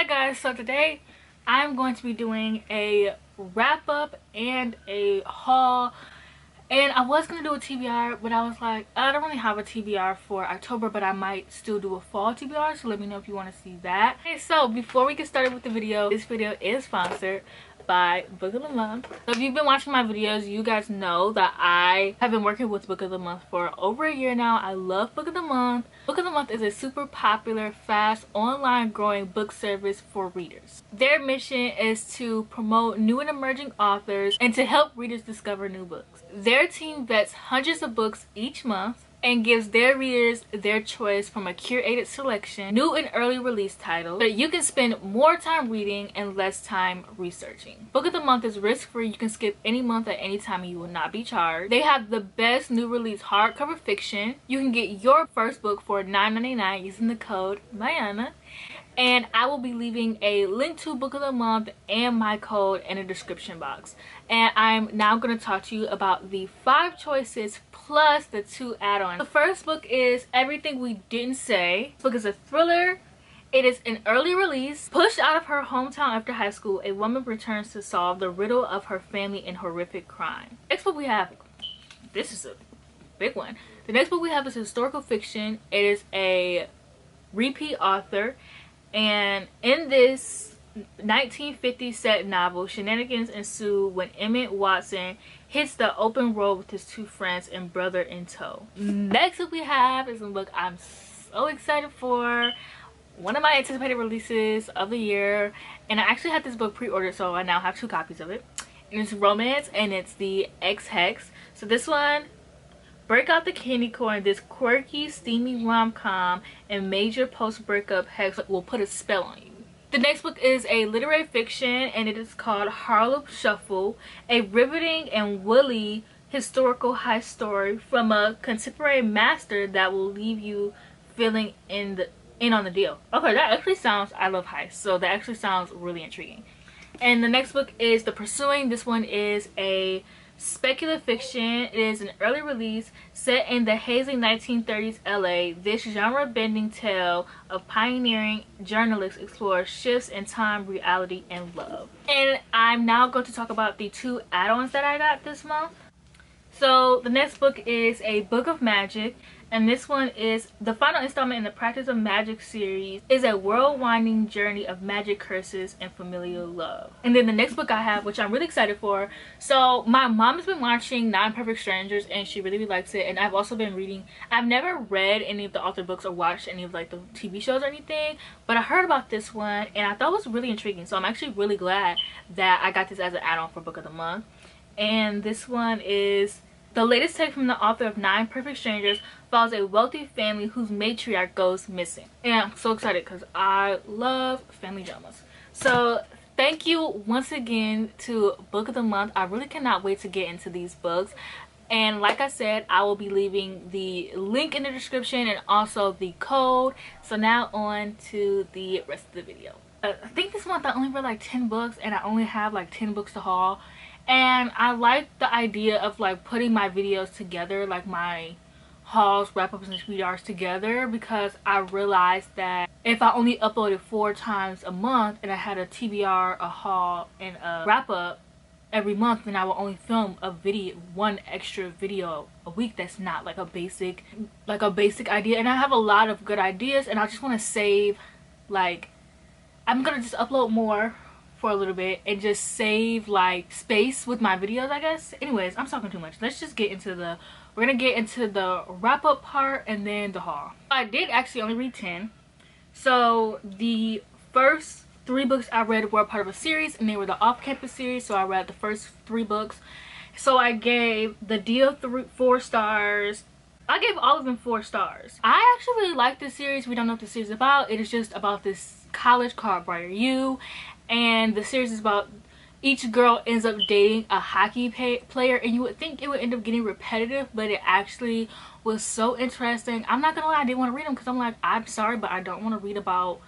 guys, so today I'm going to be doing a wrap up and a haul, and I was going to do a TBR, but I was like, I don't really have a TBR for October, but I might still do a fall TBR, so let me know if you want to see that. Okay, so before we get started with the video, this video is sponsored by Book of the Month. So if you've been watching my videos, you guys know that I have been working with Book of the Month for over a year now. I love Book of the Month. Book of the Month is a super popular, fast, online growing book service for readers. Their mission is to promote new and emerging authors and to help readers discover new books. Their team vets hundreds of books each month and gives their readers their choice from a curated selection, new and early release titles, so that you can spend more time reading and less time researching. Book of the Month is risk-free. You can skip any month at any time and you will not be charged. They have the best new release hardcover fiction. You can get your first book for $9.99 using the code MYONNA. And I will be leaving a link to Book of the Month and my code in the description box. And I'm now going to talk to you about the 5 choices plus the 2 add-ons. The first book is Everything We Didn't Say. This book is a thriller. It is an early release. Pushed out of her hometown after high school, a woman returns to solve the riddle of her family and horrific crime. Next book we have, this is a big one. The next book we have is historical fiction. It is a repeat author. And in this 1950s set novel, shenanigans ensue when Emmett Watson hits the open road with his 2 friends and brother in tow. Next up we have is a book I'm so excited for. One of my anticipated releases of the year. And I actually had this book pre-ordered, so I now have 2 copies of it. And it's romance, and it's the X-Hex. So this one, break out the candy corn. This quirky, steamy rom-com and major post-breakup hex will put a spell on you. The next book is a literary fiction, and it is called Harlem Shuffle, a riveting and woolly historical heist story from a contemporary master that will leave you feeling in on the deal. Okay, that actually sounds, I love heists, so that actually sounds really intriguing. And the next book is The Pursuing. This one is a speculative fiction. It is an early release set in the hazy 1930s LA. This genre-bending tale of pioneering journalists explores shifts in time, reality, and love. And I'm now going to talk about the 2 add-ons that I got this month. So the next book is A Book of Magic, and this one is the final installment in the Practice of Magic series. Is a world-winding journey of magic curses and familial love. And then the next book I have, which I'm really excited for, so my mom has been watching 9 Perfect Strangers and she really likes it, and I've also been reading. I've never read any of the author books or watched any of like the TV shows or anything, but I heard about this one and I thought it was really intriguing, so I'm actually really glad that I got this as an add-on for Book of the Month. And this one is the latest take from the author of 9 Perfect Strangers. Follows a wealthy family whose matriarch goes missing. And I'm so excited because I love family dramas. So thank you once again to Book of the Month. I really cannot wait to get into these books. And like I said, I will be leaving the link in the description and also the code. So now on to the rest of the video. I think this month I only read like 10 books and I only have like 10 books to haul. And I like the idea of like putting my videos together, like my hauls, wrap-ups, and TBRs together, because I realized that if I only uploaded 4 times a month and I had a TBR, a haul, and a wrap-up every month, then I will only film a video, 1 extra video a week. That's not like a basic idea, and I have a lot of good ideas, and I just want to save, like, I'm gonna just upload more for a little bit and just save like space with my videos, I guess. Anyways, I'm talking too much. Let's just get into the, we're gonna get into the wrap-up part and then the haul. I did actually only read 10. So the first 3 books I read were part of a series, and they were the off-campus series, so I read the first 3 books. So I gave The Deal 4 stars. I gave all of them 4 stars. I actually really like this series. We don't know what the series is about. It is just about this college called Brighter You, and the series is about each girl ends up dating a hockey player, and you would think it would end up getting repetitive, but it actually was so interesting. I'm not gonna lie, I didn't want to read them because I'm like, I'm sorry, but I don't want to read about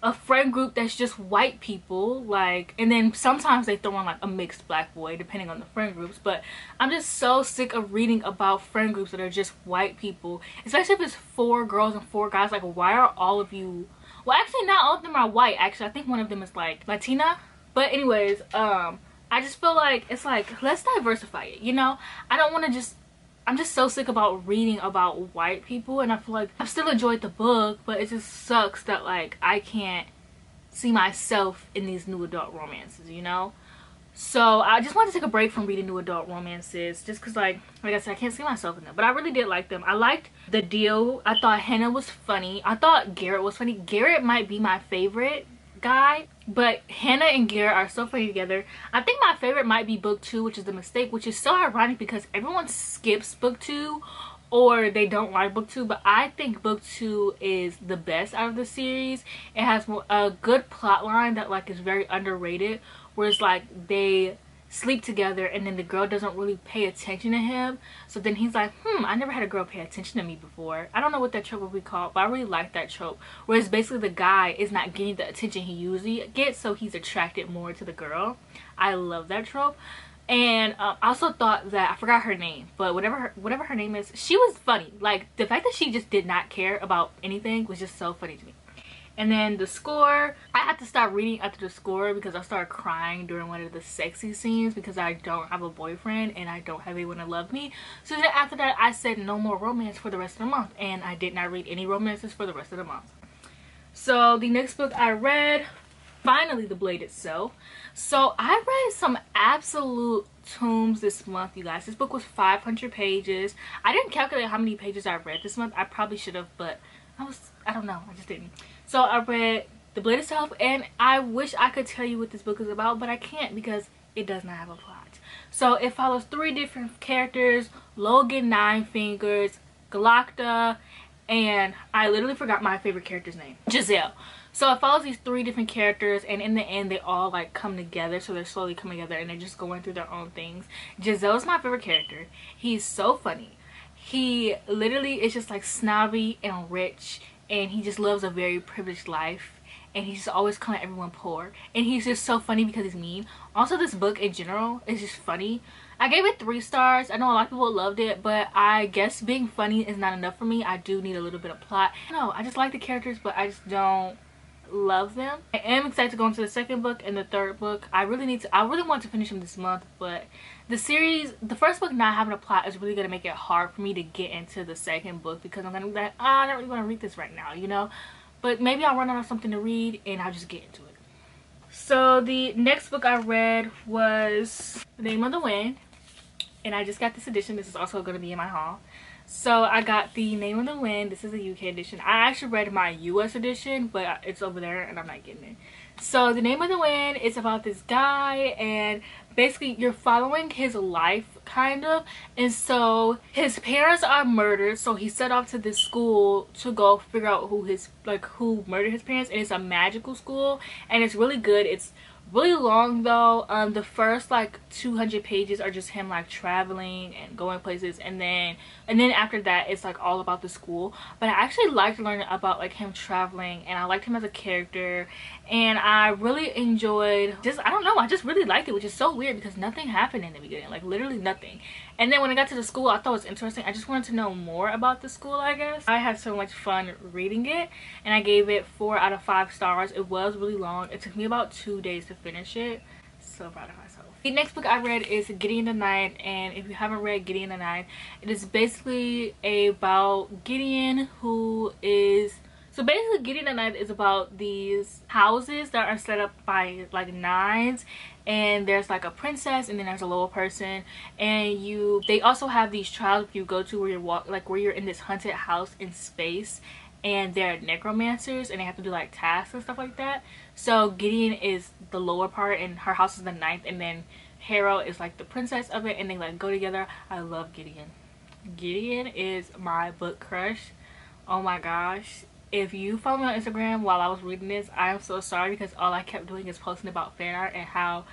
a friend group that's just white people, like, and then sometimes they throw in like a mixed black boy depending on the friend groups. But I'm just so sick of reading about friend groups that are just white people, especially if it's 4 girls and 4 guys. Like, why are all of you Well, actually, not all of them are white. Actually, I think one of them is like Latina. But anyways, I just feel like it's like, let's diversify it, you know? I don't want to just, I'm just so sick about reading about white people, and I feel like I've still enjoyed the book, but it just sucks that like I can't see myself in these new adult romances, you know? So I just wanted to take a break from reading new adult romances, just because like I said, I can't see myself in them. But I really did like them. I liked the deal. I thought Hannah was funny. I thought Garrett was funny. Garrett might be my favorite guy, but Hannah and Garrett are so funny together. I think my favorite might be book 2, which is The Mistake, which is so ironic because everyone skips book 2 or they don't like book 2, but I think book 2 is the best out of the series. It has a good plot line that like is very underrated, where it's like they sleep together and then the girl doesn't really pay attention to him, so then he's like, I never had a girl pay attention to me before. I don't know what that trope would be called, but I really like that trope, whereas basically the guy is not getting the attention he usually gets, so he's attracted more to the girl. I love that trope. And I also thought that, I forgot her name, but whatever her name is, she was funny. Like the fact that she just did not care about anything was just so funny to me. And then the score, I had to stop reading after the score because I started crying during one of the sexy scenes because I don't have a boyfriend and I don't have anyone to love me. So then after that, I said no more romance for the rest of the month, and I did not read any romances for the rest of the month. So the next book I read, finally, The Blade Itself. So I read some absolute tombs this month, you guys. This book was 500 pages. I didn't calculate how many pages I read this month. I probably should have, but I don't know, I just didn't. So I read The Blade Itself, and I wish I could tell you what this book is about, but I can't because it does not have a plot. So it follows 3 different characters: Logan, Nine Fingers, Galacta, and I literally forgot my favorite character's name, Giselle. So it follows these 3 different characters, and in the end they all like come together. So they're slowly coming together and they're just going through their own things. Giselle's my favorite character. He's so funny. He literally is just like snobby and rich, and he just lives a very privileged life, and he's just always calling everyone poor, and he's just so funny because he's mean. Also, this book in general is just funny. I gave it 3 stars. I know a lot of people loved it, but I guess being funny is not enough for me. I do need a little bit of plot. No, I just like the characters, but I just don't love them. I am excited to go into the second book and the third book. I really want to finish them this month, but the series, the first book not having a plot is really going to make it hard for me to get into the second book because I'm going to be like, I don't really want to read this right now, you know? But maybe I'll run out of something to read and I'll just get into it. So the next book I read was The Name of the Wind, and I just got this edition. This is also going to be in my haul. So I got The Name of the Wind. This is a UK edition. I actually read my US edition, but it's over there and I'm not getting it. So The Name of the Wind is about this guy, and basically you're following his life kind of. And so his parents are murdered, so he set off to this school to go figure out who murdered his parents, and it's a magical school and it's really good. It's really long though. The first like 200 pages are just him like traveling and going places, and then after that it's like all about the school. But I actually liked learning about like him traveling, and I liked him as a character, and I really enjoyed I don't know, I just really liked it, which is so weird because nothing happened in the beginning, like literally nothing. And then when I got to the school, I thought it was interesting. I just wanted to know more about the school, I guess. I had so much fun reading it, and I gave it 4 out of 5 stars. It was really long. It took me about 2 days to finish it. So proud of myself. The next book I read is Gideon the Knight, and if you haven't read Gideon the Knight, it is basically about Gideon, who is... So basically Gideon the Knight is about these houses that are set up by like nines, and there's like a princess and then there's a lower person, and they also have these trials you go to where where you're in this haunted house in space, and they're necromancers and they have to do like tasks and stuff like that. So Gideon is the lower part and her house is the ninth, and then Hero is like the princess of it, and they like go together. I love Gideon. Gideon is my book crush. Oh my gosh. If you follow me on Instagram while I was reading this, I am so sorry because all I kept doing is posting about fan art and how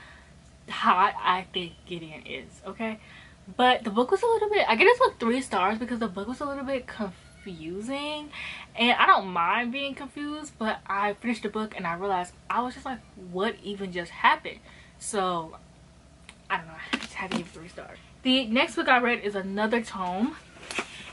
hot I think Gideon is, okay? But the book was a little bit, I give this book 3 stars because the book was a little bit confusing, and I don't mind being confused, but I finished the book and I realized I was just like, what even just happened? So I don't know, I just had to give it 3 stars. The next book I read is another tome,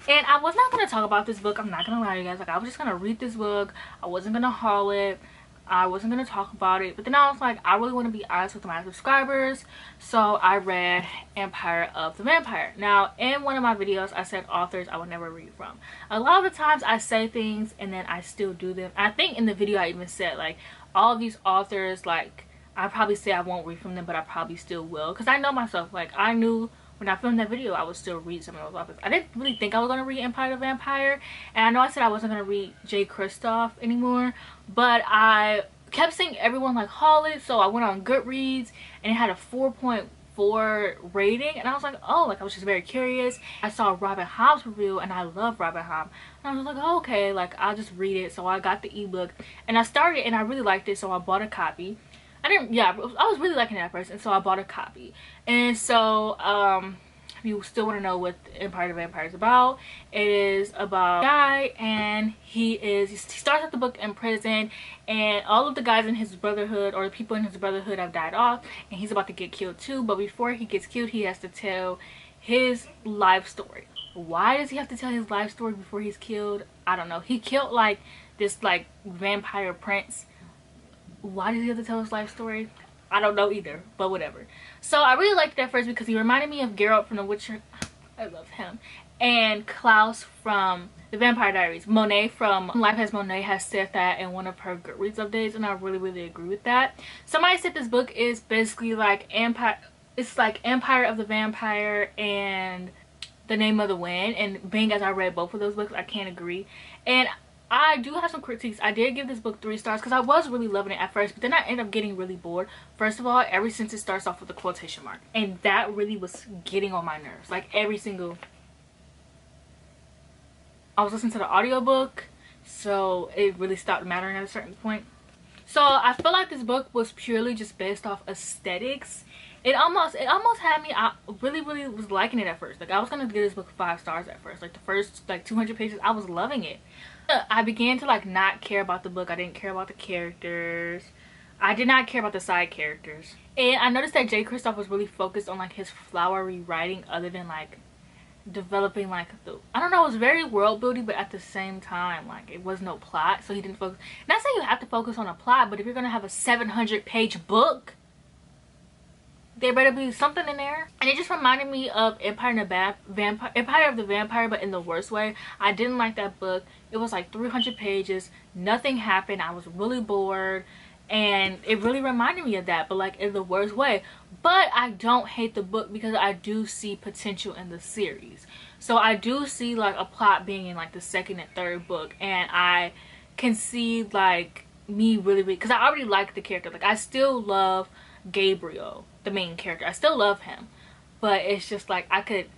And I was not going to talk about this book. I'm not going to lie to you guys. Like, I was just going to read this book. I wasn't going to haul it. I wasn't going to talk about it. But then I was like, I really want to be honest with my subscribers. So I read Empire of the Vampire. Now, in one of my videos, I said authors I would never read from. A lot of the times I say things and then I still do them. I think in the video I even said, like, all of these authors, like, I probably say I won't read from them, but I probably still will. Because I know myself. Like, I knew when I filmed that video, I would still read some of those authors. I didn't really think I was going to read Empire of the Vampire. And I know I said I wasn't going to read J. Kristoff anymore. But I kept seeing everyone like haul it. So I went on Goodreads and it had a 4.4 rating. And I was like, oh, like I was just very curious. I saw Robin Hobb's review and I love Robin Hobb. And I was like, oh, okay, like I'll just read it. So I got the ebook and I started and I really liked it. So I bought a copy. I was really liking it at first, and so I bought a copy. And so if you still want to know what Empire of the Vampire is about, it is about a guy, and he starts out the book in prison, and all of the guys in his brotherhood, or the people in his brotherhood, have died off, and he's about to get killed too. But before he gets killed, he has to tell his life story. Why does he have to tell his life story before he's killed? I don't know. He killed like this like vampire prince. Why does he have to tell his life story? I don't know either, but whatever. So I really liked it at first because he reminded me of Geralt from The Witcher. I love him. And Klaus from The Vampire Diaries. Monet from Life as Monet has said that in one of her Goodreads updates, and I really agree with that. Somebody said this book is basically like Empire. It's like Empire of the Vampire and The Name of the Wind. And being as I read both of those books, I can't agree. And I do have some critiques. I did give this book 3 stars because I was really loving it at first, but then I ended up getting really bored. First of all, every sentence starts off with a quotation mark, and that really was getting on my nerves. Like every single... I was listening to the audiobook, so it really stopped mattering at a certain point. So I feel like this book was purely just based off aesthetics. It almost had me. I really was liking it at first. Like I was gonna give this book 5 stars at first. Like the first like 200 pages, I was loving it. I began to like not care about the book. I didn't care about the characters. I did not care about the side characters. And I noticed that J. Kristoff was really focused on like his flowery writing, other than like developing like the, I don't know, it was very world building, but at the same time like it was no plot. So he didn't focus. Not saying you have to focus on a plot, but if you're gonna have a 700-page book, there better be something in there. And it just reminded me of Empire of the Vampire, but in the worst way. I didn't like that book. It was like 300 pages. Nothing happened. I was really bored. And it really reminded me of that, but like in the worst way. But I don't hate the book because I do see potential in the series. So I do see like a plot being in like the 2nd and 3rd book. And I can see like me really, because I already like the character. Like I still love Gabriel, the main character. I still love him, but it's just like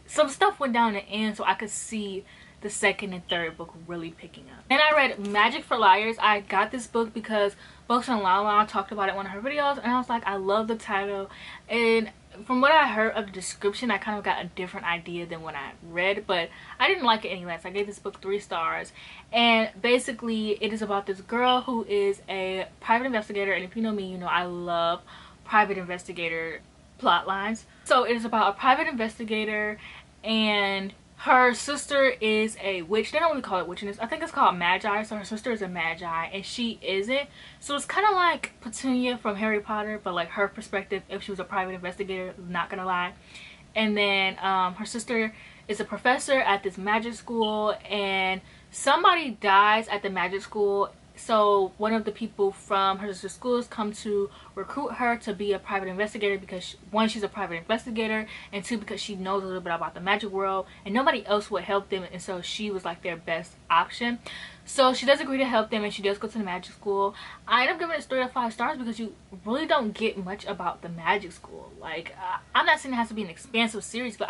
some stuff went down in the end, so I could see the 2nd and 3rd book really picking up. And I read Magic for Liars. I got this book because Books and Lala talked about it in one of her videos, and I was like, I love the title. And from what I heard of the description, I kind of got a different idea than what I read, but I didn't like it any less. I gave this book 3 stars. And basically it is about this girl who is a private investigator, and if you know me, you know I love private investigator plot lines. So it is about a private investigator, and her sister is a witch. They don't really call it witchiness. I think it's called magi. So her sister is a magi and she isn't. So it's kind of like Petunia from Harry Potter, but like her perspective if she was a private investigator, not gonna lie. And then her sister is a professor at this magic school, and somebody dies at the magic school. So one of the people from her sister's schools come to recruit her to be a private investigator because one, she's a private investigator, and 2, because she knows a little bit about the magic world and nobody else would help them, and so she was like their best option. So she does agree to help them, and she does go to the magic school. I end up giving it 3 out of 5 stars because you really don't get much about the magic school. Like I'm not saying it has to be an expansive series, but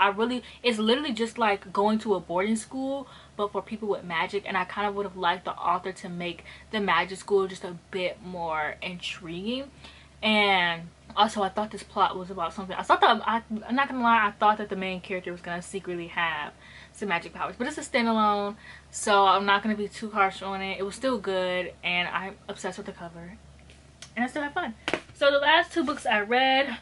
it's literally just like going to a boarding school but for people with magic. And I kind of would have liked the author to make the magic school just a bit more intriguing. And also I thought this plot was about something. I'm not gonna lie, I thought that the main character was gonna secretly have some magic powers, but it's a standalone, so I'm not gonna be too harsh on it. It was still good, and I'm obsessed with the cover, and I still had fun. So the last 2 books I read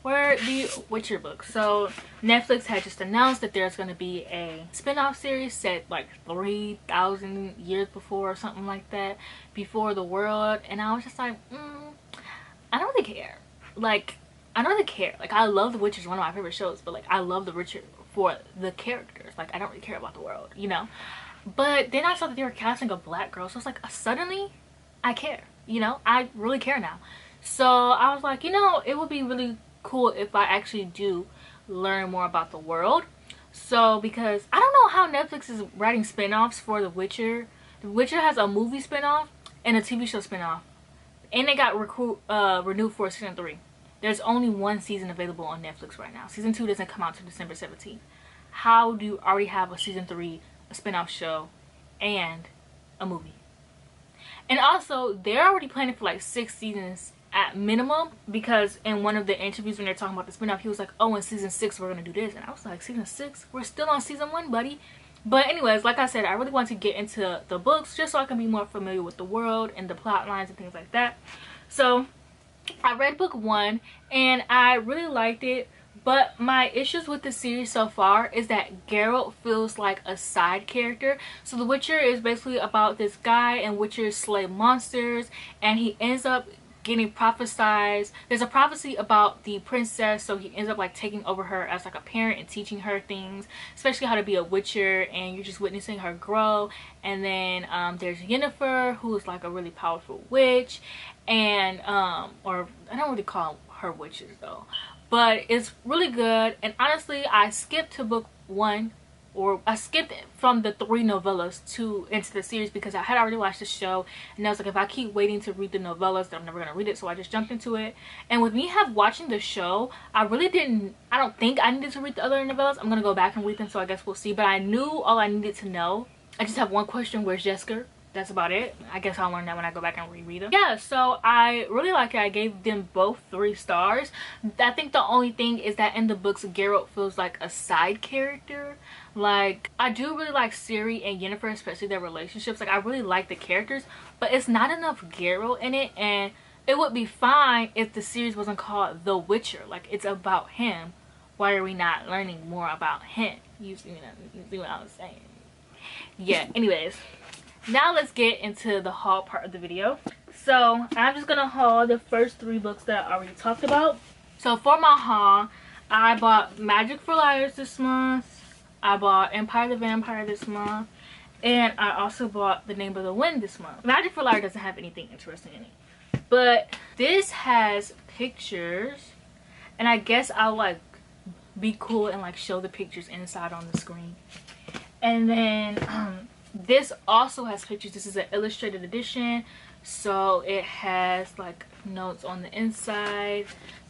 were the Witcher books. So Netflix had just announced that there's going to be a spin-off series set like 3,000 years before or something like that, before the world. And I was just like, I don't really care. Like, I don't really care. Like, I love The Witcher, it's one of my favorite shows, but like I love The Witcher for the characters. Like, I don't really care about the world, you know. But then I saw that they were casting a black girl, so it's like suddenly I care, you know. I really care now. So I was like, you know, it would be really cool if I actually do learn more about the world. So because I don't know how Netflix is writing spin-offs for The Witcher. The Witcher has a movie spin-off and a TV show spin-off, and they got renewed for season 3. There's only one season available on Netflix right now. Season 2 doesn't come out until December 17th. How do you already have a season 3, a spin-off show, and a movie? And also, they're already planning for like 6 seasons at minimum, because in one of the interviews when they're talking about the spin-off, he was like, oh, in season 6 we're gonna do this. And I was like, season 6? We're still on season 1, buddy. But anyways, like I said, I really want to get into the books just so I can be more familiar with the world and the plot lines and things like that. So I read book 1 and I really liked it. But my issues with the series so far is that Geralt feels like a side character. So The Witcher is basically about this guy, and Witchers slay monsters, and he ends up getting prophesized. There's a prophecy about the princess, so he ends up like taking over her as like a parent and teaching her things, especially how to be a witcher, and you're just witnessing her grow. And then there's Yennefer, who is like a really powerful witch, and or I don't really call her witches though, but it's really good. And honestly, I skipped to book 1, or I skipped from the 3 novellas into the series because I had already watched the show, and I was like, if I keep waiting to read the novellas, then I'm never gonna read it. So I just jumped into it. And with me watching the show, I don't think I needed to read the other novellas. I'm gonna go back and read them, so I guess we'll see. But I knew all I needed to know. I just have one question: where's Jessica? That's about it. I guess I'll learn that when I go back and reread them. Yeah, so I really like it. I gave them both 3 stars. I think the only thing is that in the books, Geralt feels like a side character. Like, I do really like Ciri and Yennefer, especially their relationships. Like, I really like the characters, but it's not enough Geralt in it. And it would be fine if the series wasn't called The Witcher. Like, it's about him. Why are we not learning more about him? You see what I was saying? Yeah, anyways. Now let's get into the haul part of the video. So I'm just gonna haul the first 3 books that I already talked about. So for my haul, I bought Magic for Liars this month, I bought Empire the Vampire this month, and I also bought The Name of the Wind this month. Magic for Liars doesn't have anything interesting in it, but this has pictures, and I guess I'll like be cool and like show the pictures inside on the screen. And then this also has pictures. This is an illustrated edition, so it has like notes on the inside.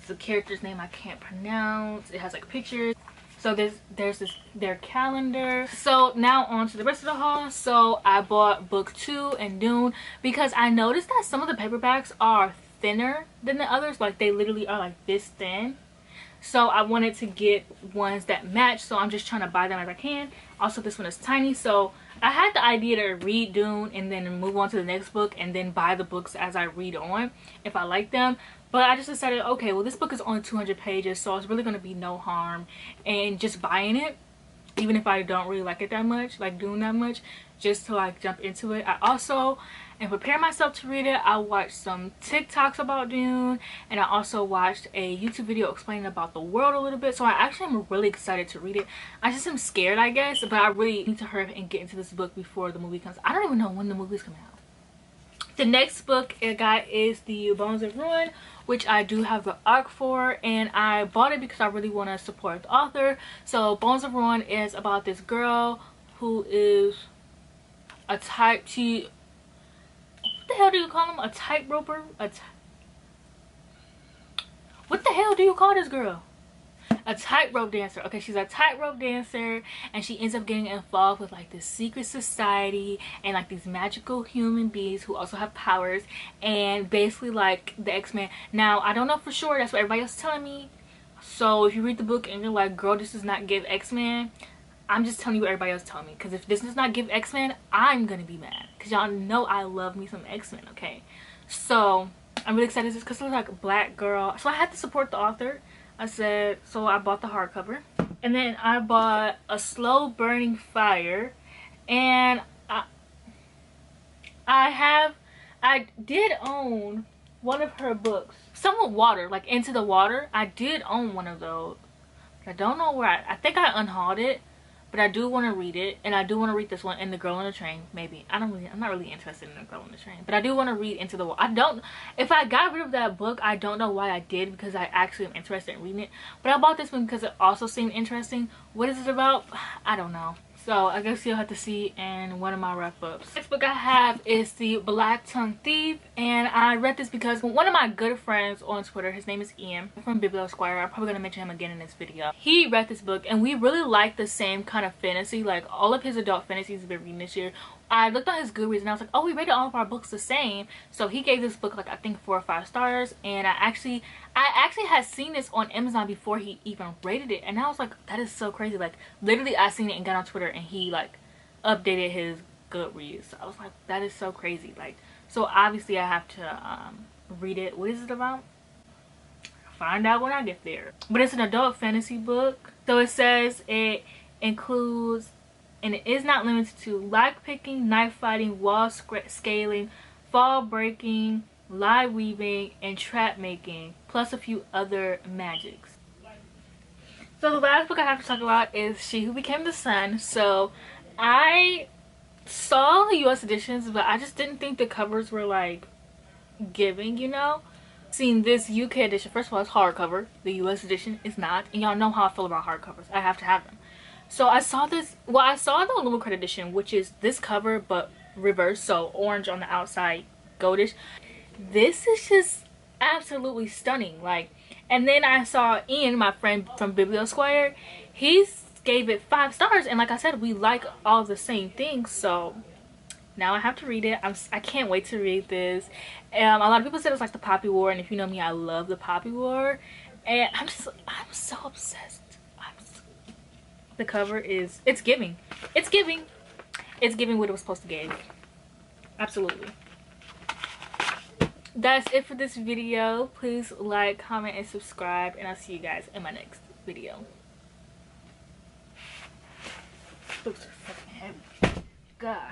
The character's name I can't pronounce. It has like pictures. So there's their calendar. So now on to the rest of the haul. So I bought book 2 and Dune because I noticed that some of the paperbacks are thinner than the others. Like, they literally are like this thin. So I wanted to get ones that match, so I'm just trying to buy them as I can. Also, this one is tiny, so I had the idea to read Dune and then move on to the next book and then buy the books as I read on if I like them. But I just decided, okay, well, this book is only 200 pages, so it's really going to be no harm in just buying it, even if I don't really like it that much, like Dune that much, just to like jump into it. I also am preparing myself to read it. I watched some TikToks about Dune, and I also watched a YouTube video explaining about the world a little bit. So I actually am really excited to read it. I just am scared, I guess, but I really need to hurry up and get into this book before the movie comes. I don't even know when the movie's coming out. The next book I got is the Bones of Ruin, which I do have the arc for, and I bought it because I really want to support the author. So Bones of Ruin is about this girl who is a what the hell do you call him? A tightroper? What the hell do you call this girl? A tightrope dancer. Okay, she's a tightrope dancer, and she ends up getting involved with like this secret society and like these magical human beings who also have powers, and basically like the X-Men. Now, I don't know for sure, that's what everybody else is telling me. So if you read the book and you're like, girl, this does not give X-Men, I'm just telling you what everybody else told me, because if this does not give X-Men, I'm gonna be mad, because y'all know I love me some X-Men. Okay, so I'm really excited because it's like a black girl, so I had to support the author. I said, so I bought the hardcover. And then I bought A Slow Burning Fire. And I did own one of her books. Somewhat Water, like Into the Water. I did own one of those. I don't know where I think I unhauled it. But I do want to read it, and I do want to read this one, and The Girl on the Train. Maybe I'm not really interested in The Girl on the Train, but I do want to read Into the Water. If I got rid of that book, I don't know why I did, because I actually am interested in reading it. But I bought this one because it also seemed interesting. What is it about? I don't know. So I guess you'll have to see in one of my wrap-ups. Next book I have is The Black Tongue Thief, and I read this because one of my good friends on Twitter, his name is Ian from Biblio Squire. I'm probably gonna mention him again in this video. He read this book, and we really like the same kind of fantasy. Like all of his adult fantasies he's been reading this year. I looked on his Goodreads and I was like, oh, we rated all of our books the same. So he gave this book like I think 4 or 5 stars, and I actually had seen this on Amazon before he even rated it, and I was like, that is so crazy. Like literally I seen it and got on Twitter and he like updated his Goodreads. So I was like, that is so crazy. Like, so obviously I have to read it. What is it about? Find out when I get there. But it's an adult fantasy book. So it says it includes, and it is not limited to, lock picking, knife fighting, wall scaling, fall breaking, lie weaving, and trap making, plus a few other magics. So the last book I have to talk about is She Who Became the Sun. So I saw the US editions, but I just didn't think the covers were like giving, you know. Seen this UK edition. First of all, it's hardcover. The US edition is not, and y'all know how I feel about hardcovers. I have to have them. So I saw this, well, I saw the limited edition, which is this cover but reverse, so orange on the outside, goldish. This is just absolutely stunning. Like, and then I saw Ian, my friend from Biblio Squire, he gave it 5 stars, and like I said, we like all the same things. So now I have to read it. I can't wait to read this. A lot of people said it's like the Poppy War, and if you know me, I love the Poppy War, and I'm so obsessed. The cover is, it's giving what it was supposed to give. Absolutely. That's it for this video. Please like, comment, and subscribe, and I'll see you guys in my next video. Books are fucking heavy. God.